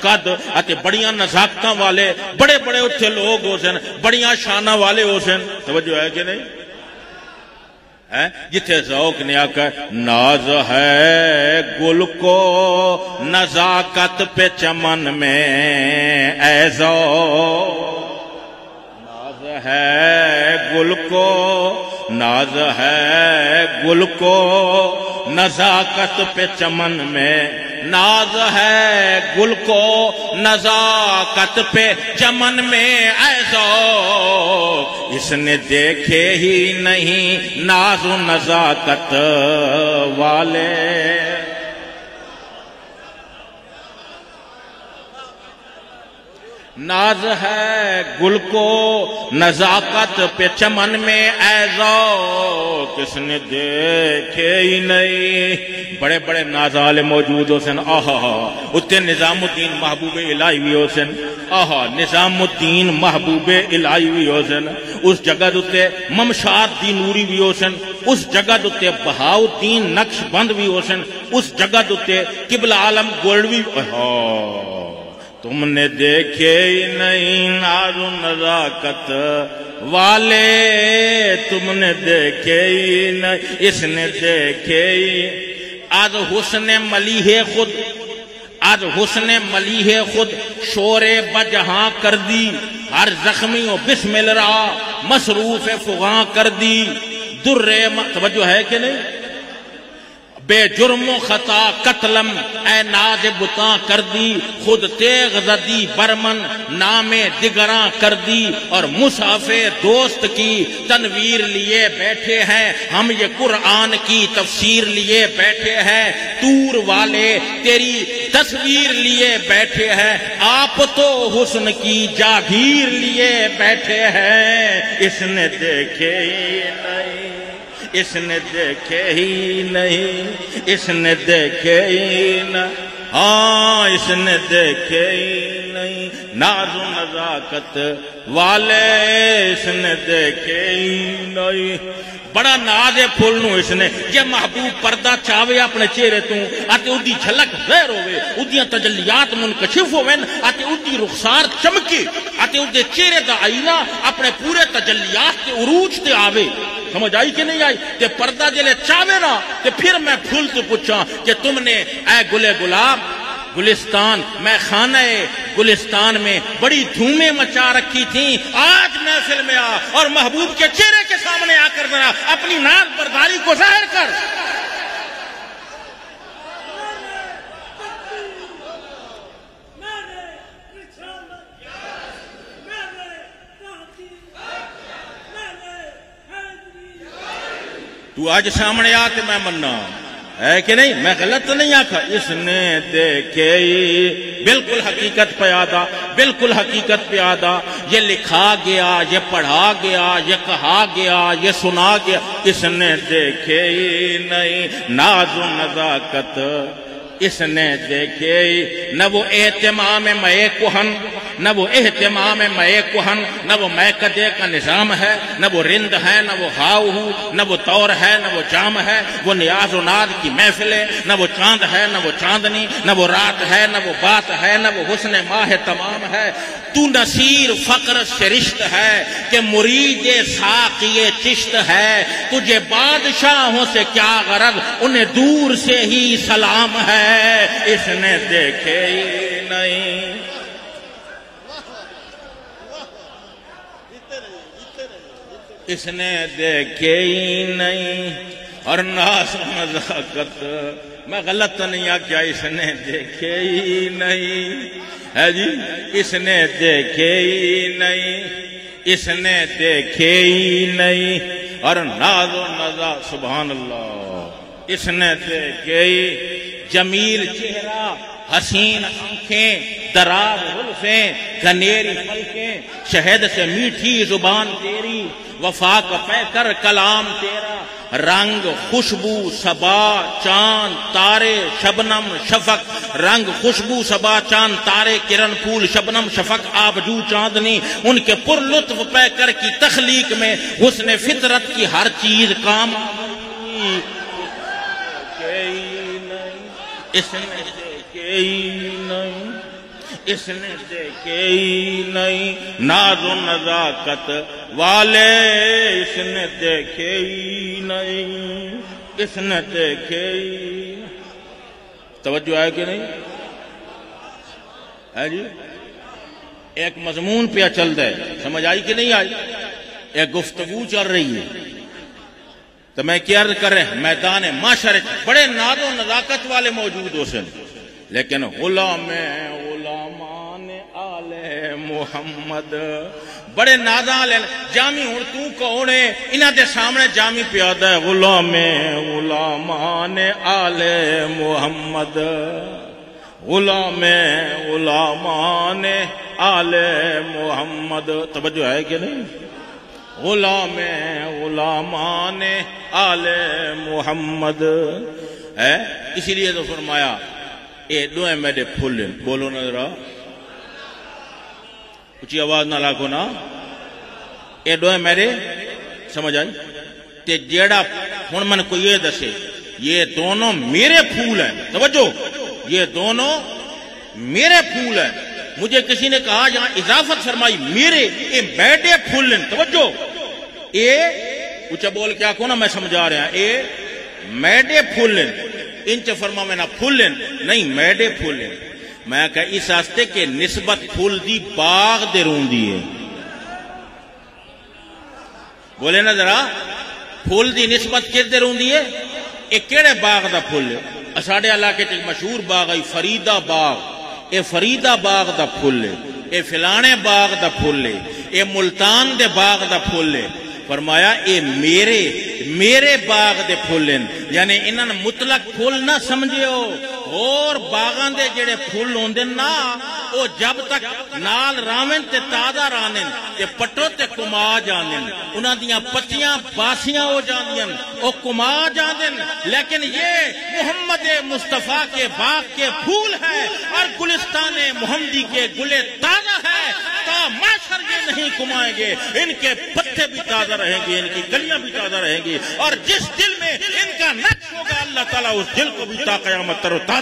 قد اتے بڑیاں نزاکتاں والے بڑے بڑے اتھے لوگ ہو سن بڑیاں شانہ والے ہو سن توجہ ہے کہ نہیں جتھے ذوق نے آکا ناز ہے گل کو نزاکت پہ چمن میں اے ذوق ناز ہے گل کو ناز ہے گل کو نزاکت پہ چمن میں ناز ہے گل کو نزاکت پہ چمن میں اے ذوق اس نے دیکھے ہی نہیں ناز و نزاکت والے ناز ہے گل کو نزاکت پہ چمن میں اے ذوق کس نے دیکھے ہی نہیں بڑے بڑے ناز والے موجود ہو سن آہا اتنے نظام الدین محبوب الہی بھی ہو سن آہا نظام الدین محبوب الہی بھی ہو سن اس جگہ دوتے ممشاد دی نوری بھی ہو سن اس جگہ دوتے بہاؤ الدین نقش بند بھی ہو سن اس جگہ دوتے قبلہ عالم گولڈوی تم نے دیکھے ہی نہیں ناز و نزاکت والے تم نے دیکھے ہی نہیں اس نے دیکھے ہی آج حسن ملیح خود آج حسن ملیح خود شور بجہاں کر دی ہر زخمی و بسمل را مصروف فغاں کر دی در توجہ ہے کہ نہیں بے جرم و خطا قتلم اے ناز بتاں کر دی خود تیغ زدی برمن نام دگراں کر دی اور مصحف دوست کی تنویر لیے بیٹھے ہیں ہم یہ قرآن کی تفسیر لیے بیٹھے ہیں تور والے تیری تصویر لیے بیٹھے ہیں آپ تو حسن کی جاگیر لیے بیٹھے ہیں اس نے دیکھے ہی نہیں اس نے دیکھے ہی نہیں اس نے دیکھے ہی نہیں ہاں اس نے دیکھے ہی نہیں ناز و نزاکت والے اس نے دیکھے ہی نہیں بڑا ناز ہے پھولنو اس نے یہ محبوب پردہ چاہوے اپنے چہرے تو آتے اُدھی جھلک ظاہر ہوئے اُدھیاں تجلیات منکشف ہوئے آتے اُدھی رخسار چمکے آتے اُدھے چہرے دا آئینہ اپنے پورے تجلیات کے عروج تے آوے سمجھ آئی کہ نہیں آئی تے پردہ جلے چاہوے نا تے پھر میں پھول تو پوچھا کہ تم نے اے گلے گلاب گلستان میں خانہ گلستان میں بڑی دھومیں مچا رکھی تھیں آج محفل میں آ اور محبوب کے چہرے کے سامنے آ کر ذرا اپنی ناز برداری کو ظاہر کر تو آج سامنے آتے میں مننا ہے کہ نہیں میں غلط تو نہیں آکھا اس نے دیکھے بالکل حقیقت پہ آدھا بالکل حقیقت پہ آدھا یہ لکھا گیا یہ پڑھا گیا یہ کہا گیا یہ سنا گیا اس نے دیکھے نہیں ناز و نزاکت اس نے دیکھے نہ وہ اہتمام مئے کہن نہ وہ اہتمام مئے کہن نہ وہ میکدے کا نظام ہے نہ وہ رند ہے نہ وہ ہاؤ نہ وہ طور ہے نہ وہ جام ہے وہ نیاز و ناز کی محفل ہے نہ وہ چاند ہے نہ وہ چاندنی نہ وہ رات ہے نہ وہ بات ہے نہ وہ حسن ماہ تمام ہے تو نصیر فقر سرشت ہے کہ مرید ساقی چشت ہے تجھے بادشاہوں سے کیا غرض انہیں دور سے ہی سلام ہے اس نے دیکھے ہی نہیں اس نے دیکھے ہی نہیں اور ناز و نزاکت میں غلط تو نہیں آکیا اس نے دیکھے ہی نہیں ہے جی اس نے دیکھے ہی نہیں اس نے دیکھے ہی نہیں اور ناز و نزاکت سبحان اللہ اس نے دیکھے ہی جمیل چہرہ حسین آنکھیں دراز زلفیں گھنیری پلکیں شہد سے میٹھی زبان تیری وفا کا پیکر کلام تیرا رنگ خوشبو صبا چاند تارے شبنم شفق رنگ خوشبو صبا چاند تارے کرن پھول شبنم شفق آبجو چاندنی ان کے پر لطف پیکر کی تخلیق میں حسن فطرت کی ہر چیز کام آئی اس نے دیکھے ہی نہیں اس نے دیکھے ہی نہیں ناز و نزاکت والے، اس نے دیکھے ہی نہیں، اس نے دیکھے ہی۔ توجہ ہے کہ نہیں ہے جی؟ ایک مضمون پہ چل رہا ہے، سمجھ آئی کہ نہیں آئی؟ ایک گفتگو چل رہی ہے، تو میں کیا عرض کر رہے ہیں، میدان معاشر بڑے ناز و نزاکت والے موجود ہو سن، لیکن غلامان آل محمد بڑے نازاں والے جامی ہوں تو کونے انہاں دے سامنے جامی پیادہ ہے، غلامان آل محمد، غلامان آل محمد۔ توجہ ہے کہ نہیں؟ غلامان آل محمد ہے، اسی لیے تو فرمایا اے دوئے میرے پھول، بولو نا ذرا اچھی آواز نہ لاکھو نا، اے دوئے میرے، سمجھ آئی؟ تے جیڑا ہن من کو یہ دسے یہ دونوں میرے پھول ہیں، توجہ، یہ دونوں میرے پھول ہیں۔ مجھے کسی نے کہا یہاں اضافت فرمائی میرے، اے میڈے پھول ہیں، توجہ، اے اچھا بول کیا کو نا میں سمجھا رہا ہوں، اے میڈے پھول ہیں، انچ فرما میں نہ پھول ہیں نہیں، میڈے پھول ہیں۔ میں کہا اس آستے کہ نسبت پھول دی باغ دے رون دی ہے، بولے نا ذرا، پھول دی نسبت کس دے رون دی ہے؟ ایک کیڑے باغ دا پھول ہے؟ اساڑے علاقے چ مشہور باغ ہے فریدہ باغ، اے فریدہ باغ دا پھول ہے، اے فلانے باغ دا پھول ہے، اے ملتان دے باغ دا پھول ہے۔ فرمایا اے میرے باغ دے پھول ہیں، یعنی انہاں مطلق پھول نہ سمجھو، اور باغاں دے جڑے پھول ہوندے نا او جب تک نال راویں تے تازہ رانن تے پٹو تے کما جاندن، انہاں دیاں پتیاں باسیاں ہو جاندیاں، او کما جاندن، لیکن یہ محمد مصطفیٰ کے باغ کے پھول ہیں اور گلستان محمدی کے گلے تازہ ہے، تا معاشر یہ نہیں کمائیں گے، ان کے پتے بھی تازہ رہیں گے، ان کی گلیاں بھی تازہ رہیں گی، اور جس دل میں ان کا نقش ہوگا اللہ تعالیٰ اس دل کو بھی تا قیامت تر و تازہ۔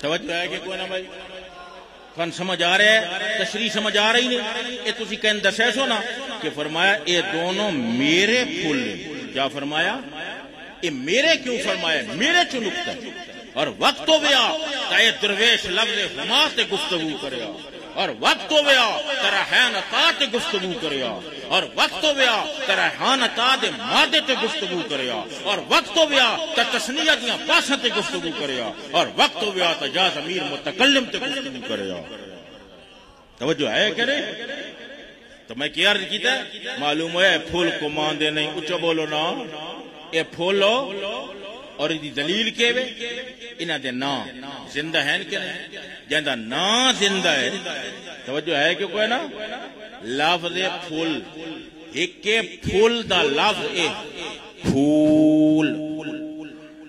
توجہ ہے کہ کوئی نہ بھائی کون سمجھ آ رہے ہے؟ تشریح سمجھ آ رہی نہیں؟ اے تسی کہیں دسے سو نا کہ فرمایا اے دونوں میرے پھول، کیا فرمایا؟ اے میرے کیوں فرمایا؟ میرے چو نکتا ہے، اور وقت ہو گیا کہ درویش لفظ ہما سے گفتگو کرے، اور وقت ہو گیا ترحان عطا تے گفتگو کرے، اور وقت ہو گیا ترحان عطا دے مادے تے گفتگو کرے، اور وقت ہو گیا تسنیہ دیاں باساں تے گفتگو کرے، اور وقت ہو گیا جا ضمیر متکلم تے گفتگو کرے۔ توجہ ہے کہ نہیں؟ تو میں کیا عرض کیتا ہے؟ معلوم ہے پھول کو ماندے نہیں، اچھا بولو نا، اے پھولو، اور دی دلیل کے وے انہاں دے نا زندہ ہیں کہ نہیں؟ جہاں نا زندہ ہے، توجہ ہے کہ کوئی نا؟ لفظ پھول، ایک پھول دا لفظ اے پھول،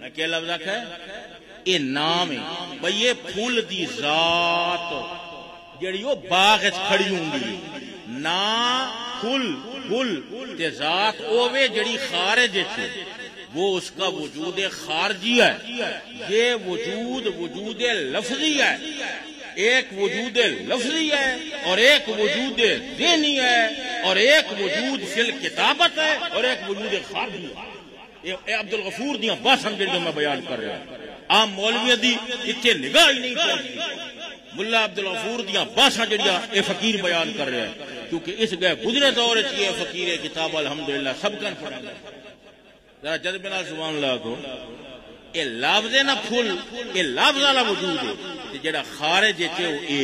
میں کیا لفظ آکھا ہے؟ اے نام ہے بھئی، یہ پھول دی ذات جڑی وہ باغ کھڑی ہوں گی، نا پھول پھول تے ذات اوے جڑی خارج ہے، وہ اس کا وجود خارجی ہے، یہ وجود لفظی ہے، ایک وجود لفظی ہے اور ایک وجود ذہنی ہے، اور ایک وجود فی الکتابت ہے اور ایک وجود خارجی ہے۔ اے عبدالغفور دیاں باسن جڑی میں بیان کر رہا ہوں، عام مولوی دی اتنے نگاہ ہی نہیں پہنچتی، ملا عبدالغفور دیاں باسن جڑیاں اے فقیر بیان کر رہا ہے، کیونکہ اس گئے گزرے دور چیئے فقیر کتاب الحمدللہ سب کن پڑھا گیا۔ ذرا جذب نال سبحان اللہ کو، اے لفظ نہ پھول، اے لفظ والا وجود ہے تے جڑا خارج ہے او اے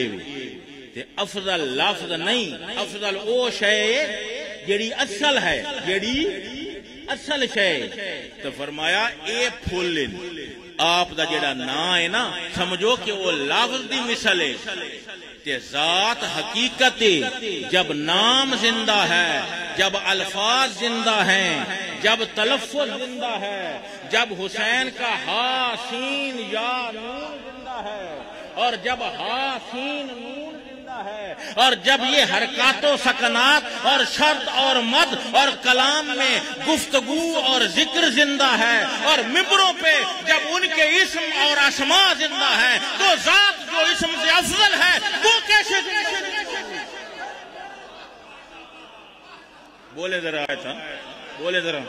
تے افضل لفظ نہیں، افضل او شے جڑی اصل ہے، جڑی اصل شے، تو فرمایا اے پھول آپ دا جڑا نا ہے نا، سمجھو کہ وہ لفظ دی مثال ہے تے ذات حقیقت ہے۔ جب نام زندہ ہے، جب الفاظ زندہ ہیں، جب تلفظ زندہ ہے، جب حسین کا ہا سین یا نون زندہ ہے، اور جب ہا سین نون زندہ اور جب یہ حرکات و سکنات اور شرط اور مد اور کلام میں گفتگو اور ذکر زندہ ہے اور ممبروں پہ جب ان کے اسم اور اسماء زندہ ہے تو ذات جو اسم سے افضل ہے وہ کیسے بولے ذرا ایسا بولے ذرا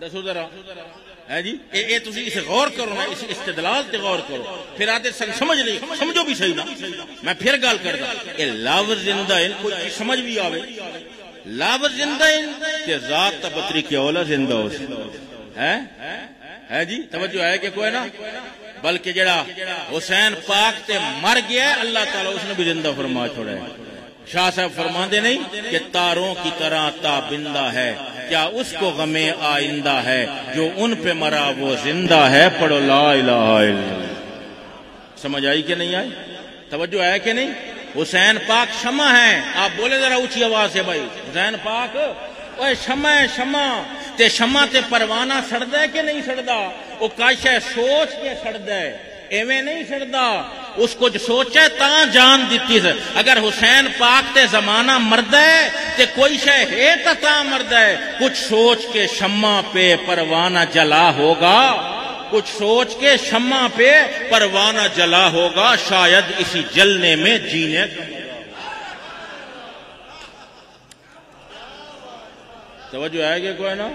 دسو ذرا ہے جی اے تسی اسے غور کرو نا اس استدلال تے غور کرو پھر آتے سمجھ نہیں سمجھو بھی صحیح نا میں پھر گل کردا اے لفظ زندہ ہے کوئی سمجھ بھی آوے لفظ زندہ ہے کہ ذات تبتری کی اولا زندہ ہو ہے جی توجہ ہے کہ کوئی نا بلکہ جڑا حسین پاک تے مر گیا ہے اللہ تعالیٰ اس نے بھی زندہ فرما چھوڑا ہے شاہ صاحب فرماندے نہیں کہ تاروں کی طرح تابندہ ہے کیا اس کو غم آئندہ ہے جو ان پہ مرا وہ زندہ ہے پڑھو لا الہ الا اللہ سمجھ آئی کہ نہیں آئی توجہ ہے کہ نہیں حسین پاک شمع ہے آپ بولے ذرا اونچی آواز سے بھائی حسین پاک اوے شمع ہے شمع تے شمع تے پروانہ سڑدا ہے کہ نہیں سڑدا وہ کاش ہے سوچ کے سڑدا ہے ایویں نہیں سڑدا اس کو جو سوچے تاں جان دیتی ہے اگر حسین پاک تے زمانہ مرد ہے تے کوئی شے ہے تاں مرد ہے کچھ سوچ کے شمع پہ پروانہ جلا ہوگا کچھ سوچ کے شمع پہ پروانہ جلا ہوگا شاید اسی جلنے میں جینے توجہ ہے کہ کوئی نا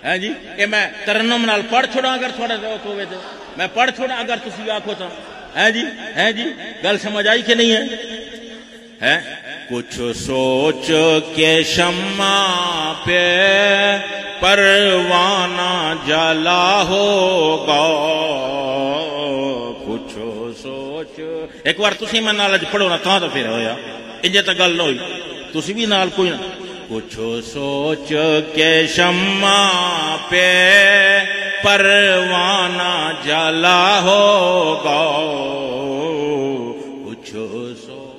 ہے جی یہ میں ترنم نال پڑھ چھوڑا اگر تھوڑا ذوق ہوئے تو میں پڑھ چھوڑا اگر تسی آکھو تو ہے جی گل سمجھ آئی کہ نہیں ہے کچھ سوچ کے شمع پہ پروانہ جلا ہوگا کچھ سوچ ایک بار تسی میں نال پڑھو نا تاں تو پھر ہویا انجے تا گل نہ ہوئی تسی بھی نال کوئی نہ کچھ سوچ کے شمع پہ پروانہ جلا ہوگا کچھ سوچ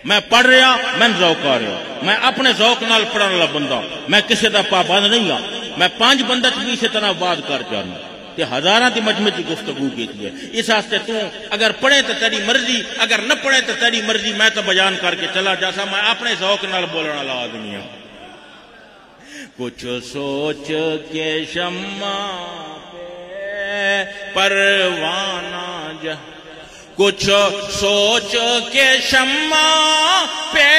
میں پڑھ رہا میں ذوق آ رہا میں اپنے ذوق نال پڑھنے والا بندہ میں کسی دا پابند نہیں ہوں میں 5 بندہ بھی اسی طرح بات کر جانا کہ ہزاراں دی مجمع کی گفتگو کی ہے اس واسطے تو اگر پڑھے تو تیری مرضی اگر نہ پڑھے تو تیری مرضی میں تو بیان کر کے چلا جاسا میں اپنے ذوق نال بولنا والا آدمی ہوں کچھ سوچ کے شمع پہ پروانہ کچھ سوچ کے شمع پہ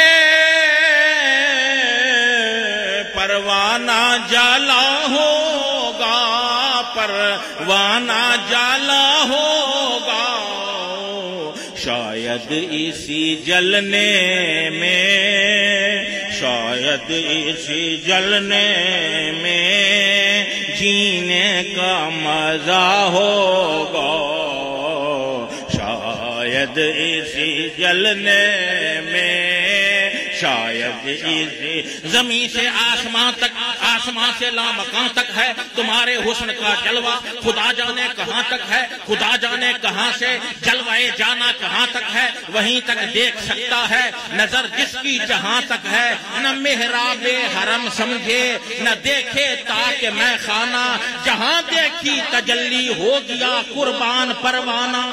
پروانہ جلا ہوگا پروانہ جلا ہوگا شاید اسی جلنے میں شاید اسی جلنے میں جینے کا مزہ ہوگا شاید اسی جلنے میں شاید اسی زمین سے آسمان تک آسمان سے لامکان تک ہے تمہارے حسن کا جلوہ خدا جانے کہاں تک ہے خدا جانے کہاں سے جلوائے جانا کہاں تک ہے وہیں تک دیکھ سکتا ہے نظر جس کی جہاں تک ہے نہ محراب حرم سمجھے نہ دیکھے تاکہ میں خانہ جہاں دیکھی تجلی ہو گیا قربان پروانہ